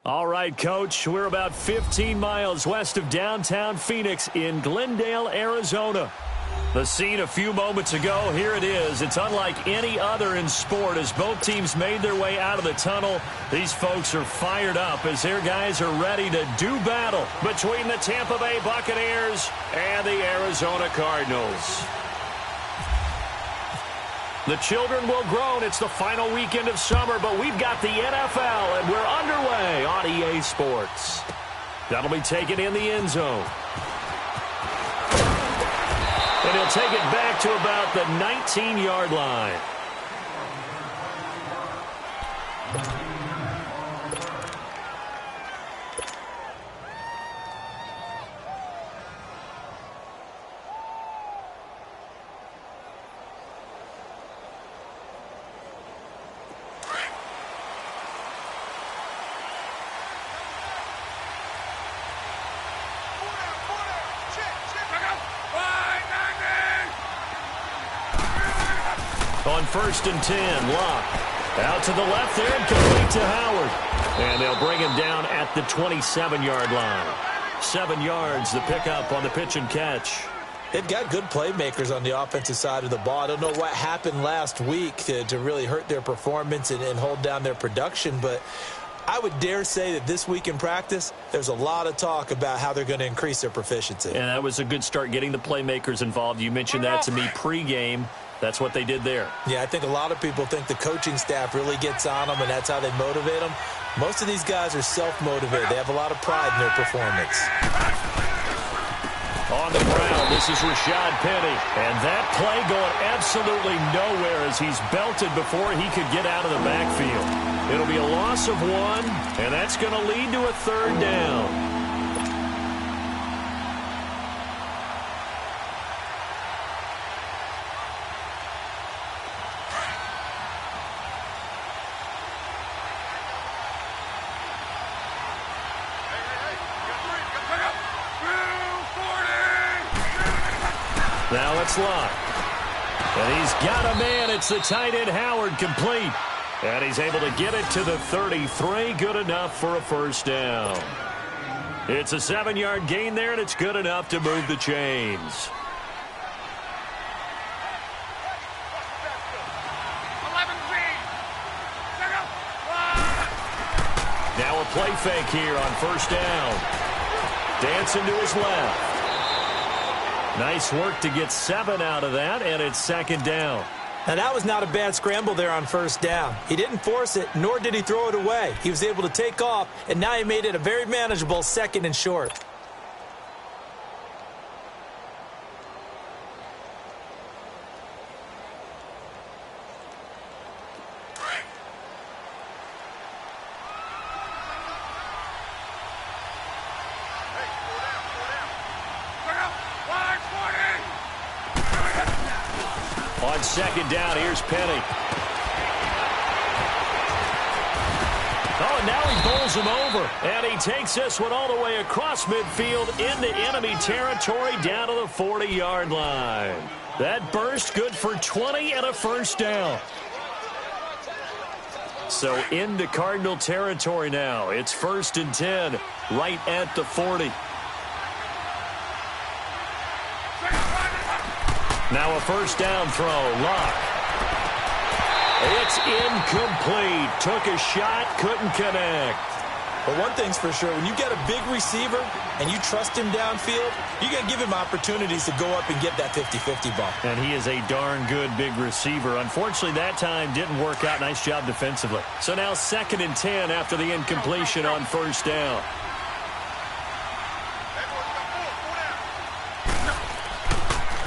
All right, Coach, we're about 15 miles west of downtown Phoenix in Glendale, Arizona. The scene a few moments ago, here it is. It's unlike any other in sport as both teams made their way out of the tunnel. These folks are fired up as their guys are ready to do battle between the Tampa Bay Buccaneers and the Arizona Cardinals. The children will groan. It's the final weekend of summer, but we've got the NFL, and we're underway on EA Sports. That'll be taken in the end zone. And he'll take it back to about the 19-yard line. On 1st and 10, Locke. Out to the left there and complete to Howard. And they'll bring him down at the 27-yard line. 7 yards, the pickup on the pitch and catch. They've got good playmakers on the offensive side of the ball. I don't know what happened last week to really hurt their performance and hold down their production, but I would dare say that this week in practice, there's a lot of talk about how they're going to increase their proficiency. And that was a good start getting the playmakers involved. You mentioned that to me pregame. That's what they did there. Yeah, I think a lot of people think the coaching staff really gets on them, and that's how they motivate them. Most of these guys are self-motivated. They have a lot of pride in their performance. On the ground, this is Rashad Penny. And that play going absolutely nowhere as he's belted before he could get out of the backfield. It'll be a loss of 1, and that's going to lead to a 3rd down. Now it's Locke. And he's got a man. It's the tight end Howard complete. And he's able to get it to the 33. Good enough for a 1st down. It's a 7-yard gain there, and it's good enough to move the chains. Now a play fake here on 1st down. Dancing to his left. Nice work to get 7 out of that, and it's 2nd down. Now, that was not a bad scramble there on 1st down. He didn't force it, nor did he throw it away. He was able to take off, and now he made it a very manageable 2nd and short. On 2nd down, here's Penny. Oh, and now he bowls him over. And he takes this one all the way across midfield into enemy territory down to the 40-yard line. That burst good for 20 and a 1st down. So into Cardinal territory now. It's 1st and 10 right at the 40. Now a 1st down throw. Locke. It's incomplete. Took a shot, couldn't connect. But one thing's for sure, when you get a big receiver and you trust him downfield, you're going to give him opportunities to go up and get that 50-50 ball. And he is a darn good big receiver. Unfortunately, that time didn't work out. Nice job defensively. So now 2nd and 10 after the incompletion on 1st down.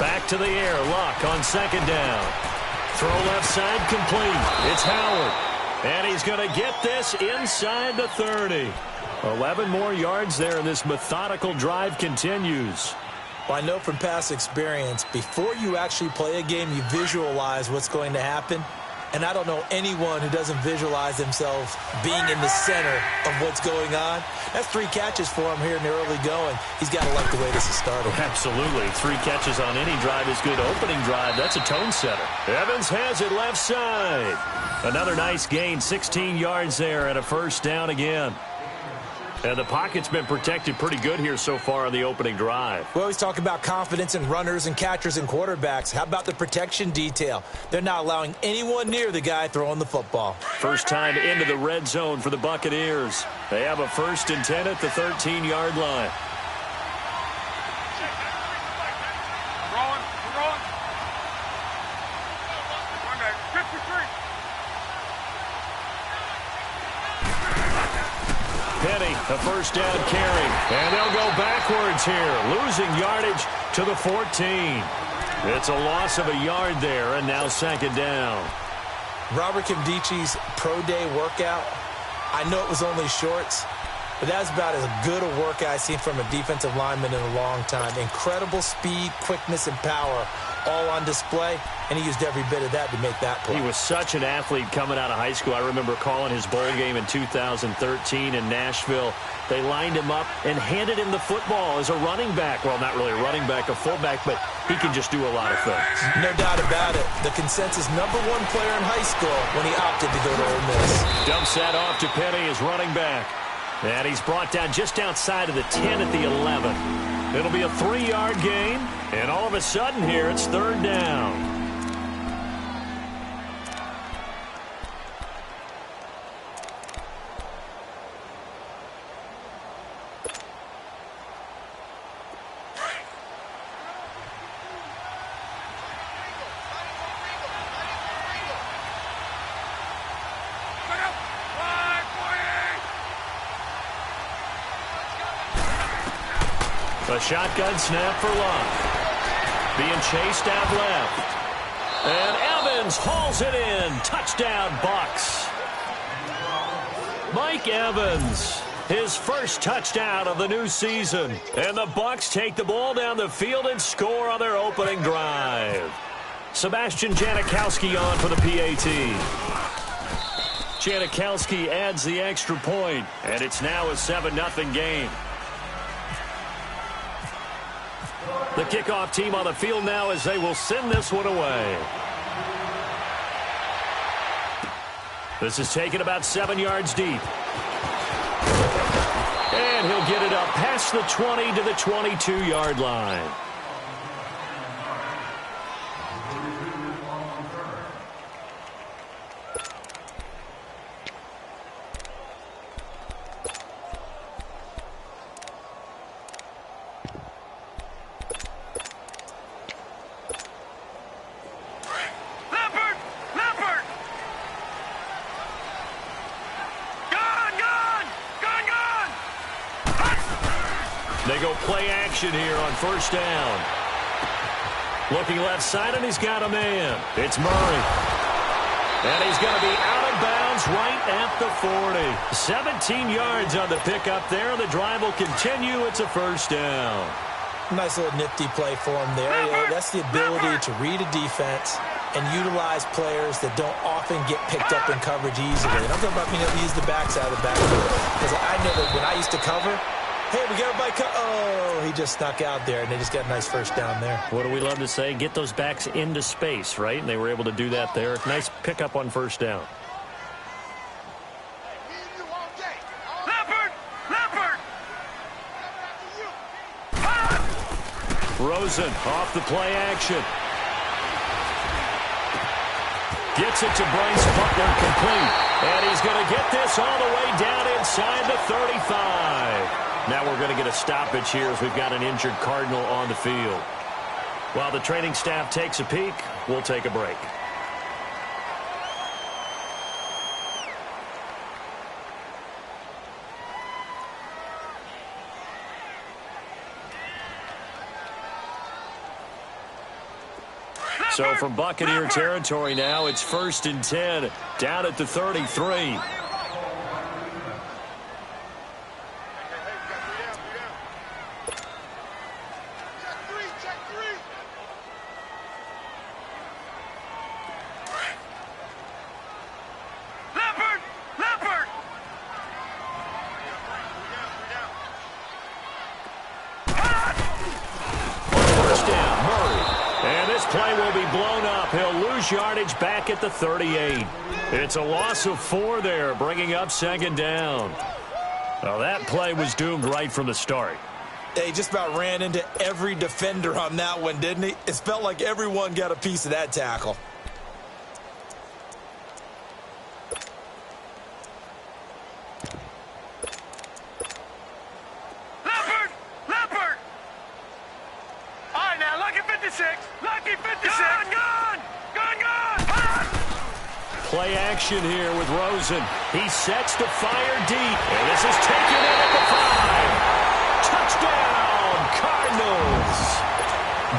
Back to the air. Locke on 2nd down. Throw left side complete. It's Howard. And he's going to get this inside the 30. 11 more yards there, and this methodical drive continues. Well, I know from past experience, before you actually play a game, you visualize what's going to happen. And I don't know anyone who doesn't visualize themselves being in the center of what's going on. That's 3 catches for him here in the early going. He's got to like the way this is started. Absolutely. 3 catches on any drive is good. Opening drive, that's a tone setter. Evans has it left side. Another nice gain, 16 yards there and a 1st down again. And the pocket's been protected pretty good here so far on the opening drive. We always talk about confidence in runners and catchers and quarterbacks. How about the protection detail? They're not allowing anyone near the guy throwing the football. First time into the red zone for the Buccaneers. They have a 1st and 10 at the 13-yard line. Penny, a 1st down carry. And they'll go backwards here, losing yardage to the 14. It's a loss of a yard there, and now 2nd down. Robert Kimdichi's pro day workout, I know it was only shorts, but that's about as good a workout I've seen from a defensive lineman in a long time. Incredible speed, quickness, and power all on display, and he used every bit of that to make that play. He was such an athlete coming out of high school. I remember calling his bowl game in 2013 in Nashville. They lined him up and handed him the football as a running back. Well, not really a running back, a fullback, but he can just do a lot of things. No doubt about it. The consensus #1 player in high school when he opted to go to Ole Miss. Dumps that off to Penny as running back. And he's brought down just outside of the 10 at the 11. It'll be a 3-yard gain, and all of a sudden here it's 3rd down. A shotgun snap for Locke. Being chased out left. And Evans hauls it in. Touchdown, Bucks. Mike Evans, his first touchdown of the new season. And the Bucks take the ball down the field and score on their opening drive. Sebastian Janikowski on for the PAT. Janikowski adds the extra point, and it's now a 7-0 game. The kickoff team on the field now as they will send this one away. This is taken about 7 yards deep. And he'll get it up past the 20 to the 22-yard line. They go play action here on 1st down. Looking left side, and he's got a man. It's Murray. And he's going to be out of bounds right at the 40. 17 yards on the pickup there. The drive will continue. It's a 1st down. Nice little nifty play for him there. That's the ability to read a defense and utilize players that don't often get picked up in coverage easily. And I'm talking about being able to use the backside of the backfield. Because I know that when I used to cover, hey, we got everybody oh, he just snuck out there, and they just got a nice 1st down there. What do we love to say? Get those backs into space, right? And they were able to do that there. Nice pickup on 1st down. Rosen off the play action. Gets it to Bryce Butler complete. And he's going to get this all the way down inside the 35. Now we're going to get a stoppage here as we've got an injured Cardinal on the field. While the training staff takes a peek, we'll take a break. So from Buccaneer territory now, it's 1st and 10 down at the 33. Play will be blown up. He'll lose yardage back at the 38. It's a loss of 4 there, bringing up 2nd down. Well, that play was doomed right from the start. He just about ran into every defender on that one, didn't he? It felt like everyone got a piece of that tackle. Leopard! All right, now, lucky 56. Lucky 56. Gone! Play action here with Rosen. He sets to fire deep. And this is taken in at the 5. Touchdown, Cardinals.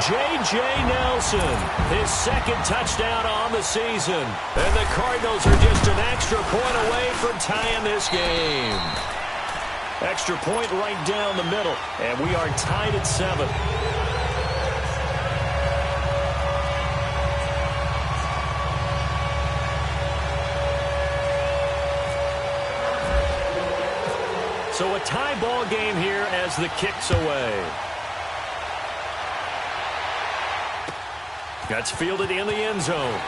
J.J. Nelson, his second touchdown on the season. And the Cardinals are just an extra point away from tying this game. Extra point right down the middle. And we are tied at 7. So a tie ball game here as the kick's away. That's fielded in the end zone.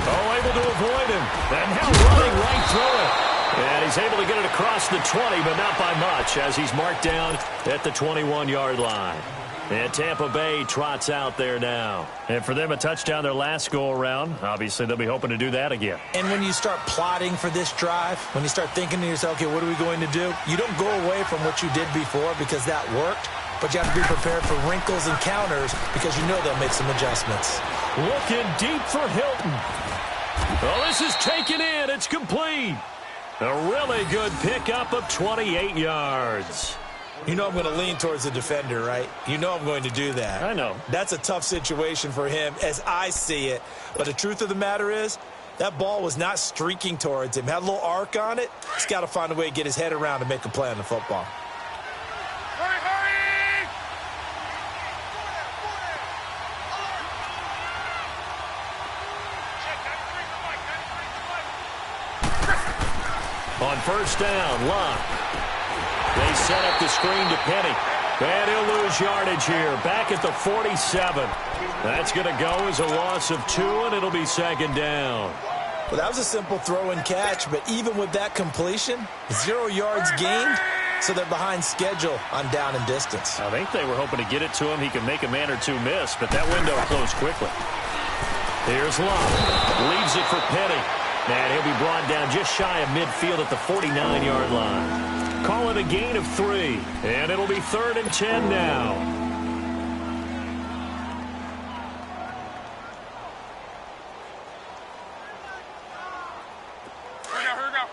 Oh, able to avoid him. And now running right through it. And he's able to get it across the 20, but not by much as he's marked down at the 21-yard line. And Tampa Bay trots out there now. And for them, a touchdown their last go-around. Obviously, they'll be hoping to do that again. And when you start plotting for this drive, when you start thinking to yourself, okay, what are we going to do? You don't go away from what you did before because that worked, but you have to be prepared for wrinkles and counters because you know they'll make some adjustments. Looking deep for Hilton. Oh, this is taken in. It's complete. A really good pickup of 28 yards. You know I'm going to lean towards the defender, right? You know I'm going to do that. I know. That's a tough situation for him as I see it. But the truth of the matter is, that ball was not streaking towards him. Had a little arc on it. He's got to find a way to get his head around and make a play on the football. Hurry, hurry! On first down, Locke. They set up the screen to Penny. And he'll lose yardage here. Back at the 47. That's going to go as a loss of 2, and it'll be second down. Well, that was a simple throw and catch, but even with that completion, 0 yards gained, so they're behind schedule on down and distance. I think they were hoping to get it to him. He could make a man or two miss, but that window closed quickly. Here's Locke. Leaves it for Penny. And he'll be brought down just shy of midfield at the 49-yard line. Call it a gain of 3, and it'll be 3rd and 10 now. Here we go.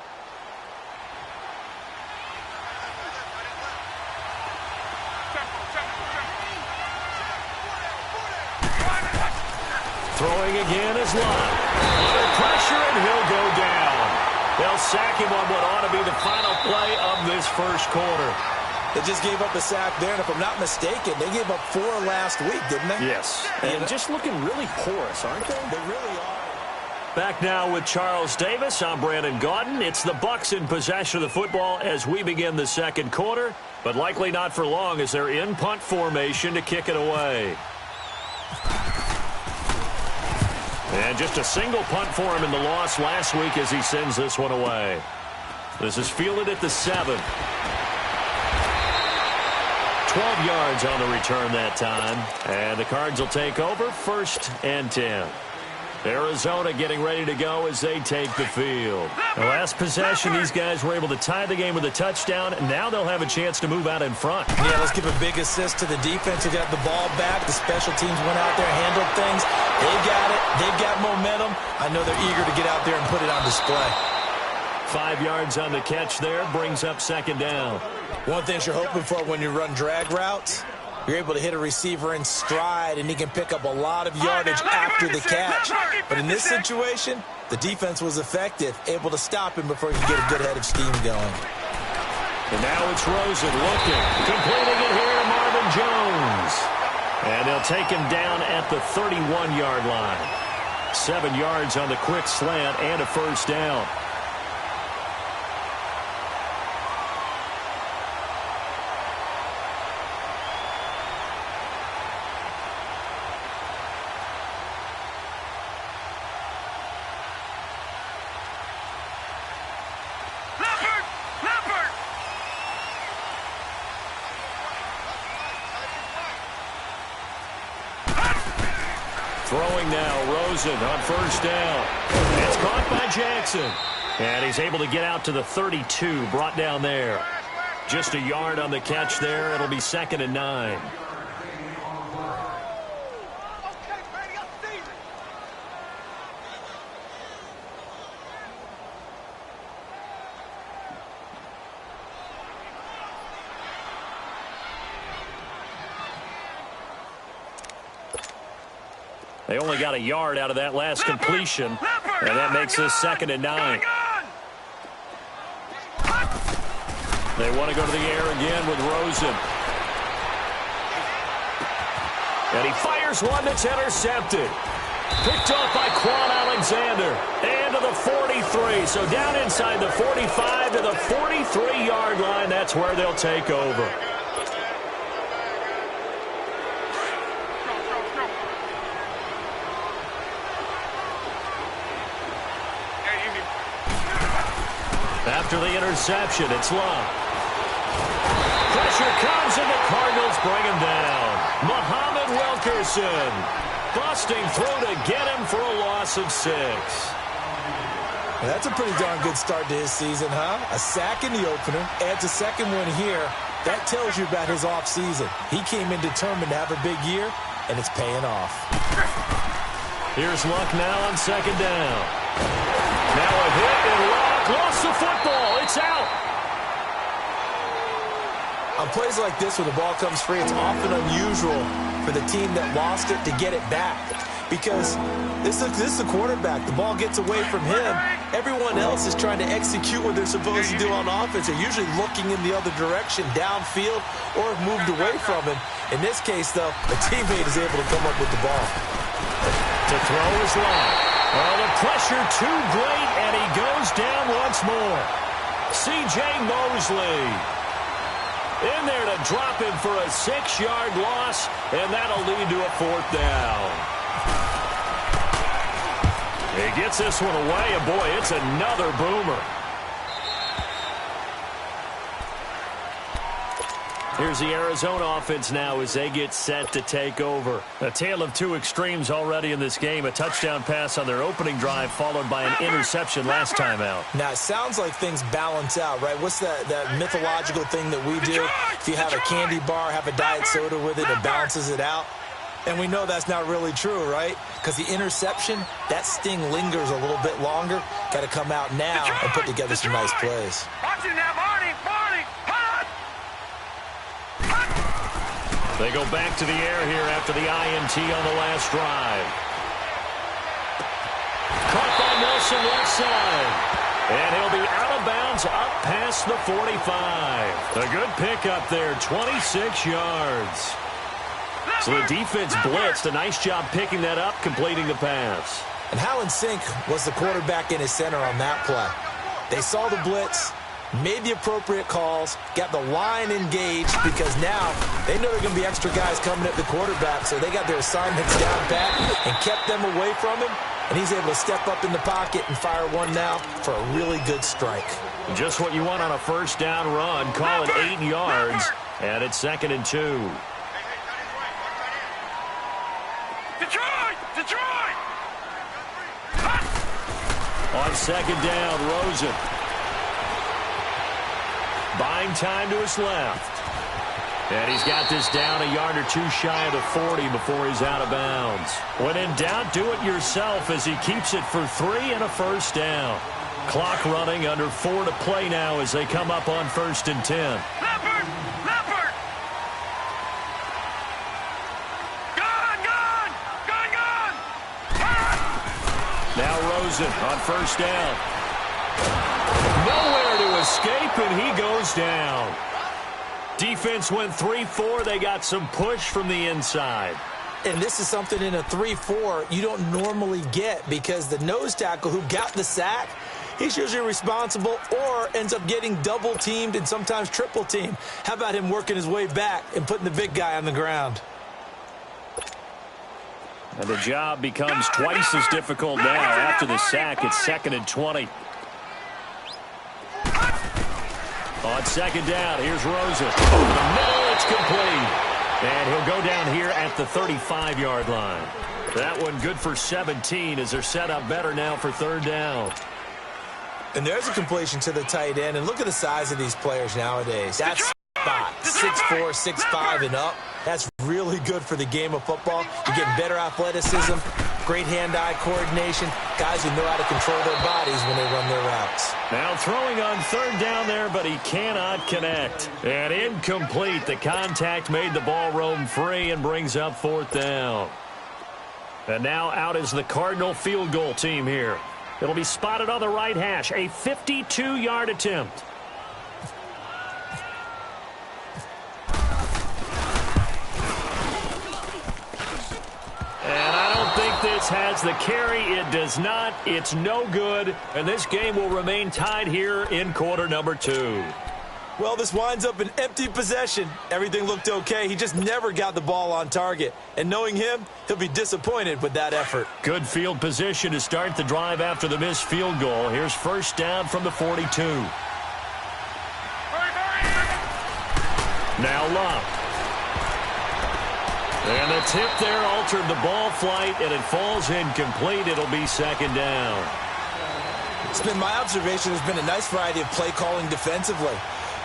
Throwing again is Locke. Under pressure, and he'll go down. They'll sack him on what ought to be the final play of this first quarter. They just gave up a sack there, and if I'm not mistaken, they gave up 4 last week, didn't they? Yes. And just looking really porous, aren't they? They really are. Back now with Charles Davis. I'm Brandon Gaudin. It's the Bucs in possession of the football as we begin the second quarter, but likely not for long as they're in punt formation to kick it away. And just a single punt for him in the loss last week as he sends this one away. This is fielded at the 7. 12 yards on the return that time. And the Cards will take over 1st and 10. Arizona getting ready to go as they take the field. The last possession, these guys were able to tie the game with a touchdown, and now they'll have a chance to move out in front. Yeah, let's give a big assist to the defense who got the ball back. The special teams went out there, handled things. They got it. They've got momentum. I know they're eager to get out there and put it on display. 5 yards on the catch there, brings up 2nd down. One thing you're hoping for when you run drag routes, you're able to hit a receiver in stride, and he can pick up a lot of yardage after the catch. But in this situation, the defense was effective, able to stop him before he could get a good head of steam going. And now it's Rosen looking, completing it here to Marvin Jones. And they'll take him down at the 31-yard line. 7 yards on the quick slant and a first down. Leopard! Throwing now, Rosen on first down. It's caught by Jackson. And he's able to get out to the 32, brought down there. Just a yard on the catch there. It'll be 2nd and 9. They only got a yard out of that last completion, and that makes this 2nd and 9. They want to go to the air again with Rosen. And he fires one that's intercepted. Picked off by Quan Alexander. And to the 43. So down inside the 45 to the 43-yard line. That's where they'll take over. After the interception, it's Love. Pressure comes, and the Cardinals bring him down. Muhammad Wilkerson busting through to get him for a loss of 6. That's a pretty darn good start to his season, huh? A sack in the opener, adds a second one here. That tells you about his offseason. He came in determined to have a big year, and it's paying off. Here's Luck now on 2nd down. Now a hit, and Luck lost the football. It's out. On plays like this, when the ball comes free, it's often unusual for the team that lost it to get it back. Because this is the quarterback. The ball gets away from him. Everyone else is trying to execute what they're supposed to do on offense. They're usually looking in the other direction, downfield, or have moved away from him. In this case, though, a teammate is able to come up with the ball. To throw is Long. Oh, the pressure too great, and he goes down once more. C.J. Mosley in there to drop him for a 6-yard loss, and that'll lead to a 4th down. He gets this one away, and boy, it's another boomer. Here's the Arizona offense now as they get set to take over. A tale of two extremes already in this game. A touchdown pass on their opening drive followed by an interception last time out. Now, it sounds like things balance out, right? What's that mythological thing that we do? If you have a candy bar, have a diet soda with it, it balances it out. And we know that's not really true, right? Because the interception, that sting lingers a little bit longer. Got to come out now and put together some nice plays. Watch it now, Marty. They go back to the air here after the INT on the last drive. Caught by Nelson left side. And he'll be out of bounds up past the 45. A good pickup there, 26 yards. So the defense blitzed. A nice job picking that up, completing the pass. And how in sync was the quarterback in his center on that play? They saw the blitz, made the appropriate calls, got the line engaged because now they know there are going to be extra guys coming at the quarterback, so they got their assignments down pat and kept them away from him, and he's able to step up in the pocket and fire one now for a really good strike. Just what you want on a first down run. Call it 8 yards, and it's 2nd and 2. Detroit! On 2nd down, Rosen. Buying time to his left. And he's got this down a yard or two shy of the 40 before he's out of bounds. When in doubt, do it yourself as he keeps it for 3 and a first down. Clock running, under 4 to play now as they come up on 1st and 10. Leopard! Gone! Now Rosen on first down. Nowhere to escape, and he goes down. Defense went 3-4. They got some push from the inside. And this is something in a 3-4 you don't normally get because the nose tackle who got the sack, he's usually responsible or ends up getting double-teamed and sometimes triple-teamed. How about him working his way back and putting the big guy on the ground? And the job becomes twice as difficult now after the sack. It's 2nd and 20. On 2nd down, here's Rosen. Over the middle, it's complete. And he'll go down here at the 35-yard line. That one good for 17 as they're set up better now for third down. And there's a completion to the tight end. And look at the size of these players nowadays. That's spot 6'4", 6'5", and up. That's really good for the game of football. You're getting better athleticism, great hand-eye coordination, guys who know how to control their bodies when they run their routes. Now throwing on third down there, but he cannot connect. And incomplete. The contact made the ball roam free and brings up fourth down. And now out is the Cardinal field goal team here. It'll be spotted on the right hash, a 52-yard attempt. And I don't think this has the carry. It does not. It's no good. And this game will remain tied here in quarter number 2. Well, this winds up an empty possession. Everything looked okay. He just never got the ball on target. And knowing him, he'll be disappointed with that effort. Good field position to start the drive after the missed field goal. Here's first down from the 42. Now Love. And the tip there altered the ball flight, and it falls incomplete. It'll be second down. It's been my observation there's been a nice variety of play calling defensively.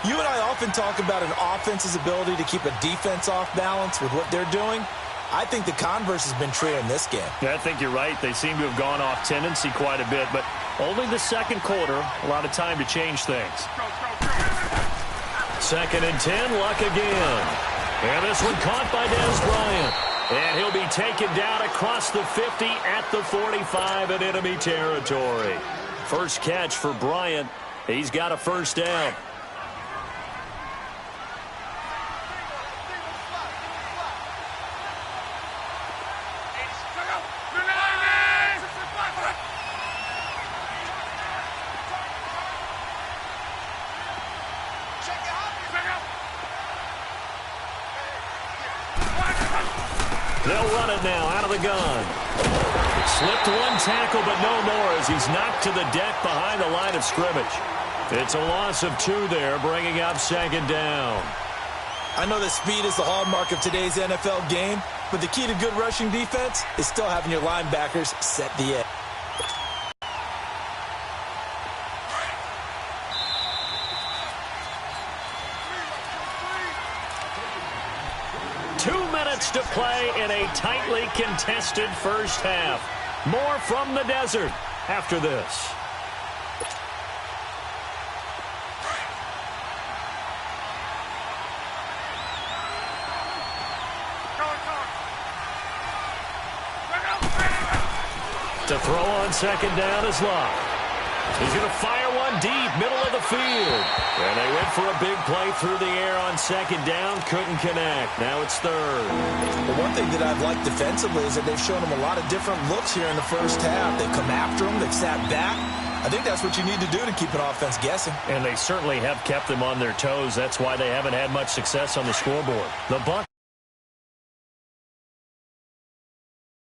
You and I often talk about an offense's ability to keep a defense off balance with what they're doing. I think the converse has been true in this game. Yeah, I think you're right. They seem to have gone off tendency quite a bit, but only the second quarter, a lot of time to change things. Second and 10, Luck again. And this one caught by Dez Bryant. And he'll be taken down across the 50 at the 45 in enemy territory. First catch for Bryant. He's got a first down. They'll run it now out of the gun. Slipped one tackle, but no more as he's knocked to the deck behind the line of scrimmage. It's a loss of 2 there, bringing up second down. I know that speed is the hallmark of today's NFL game, but the key to good rushing defense is still having your linebackers set the edge. To play in a tightly contested first half. More from the desert after this. To throw on second down is Love. He's going to fire one deep, middle of the field. And they went for a big play through the air on second down. Couldn't connect. Now it's third. The one thing that I've liked defensively is that they've shown them a lot of different looks here in the first half. They've come after them. They've sat back. I think that's what you need to do to keep an offense guessing. And they certainly have kept them on their toes. That's why they haven't had much success on the scoreboard. The Bucs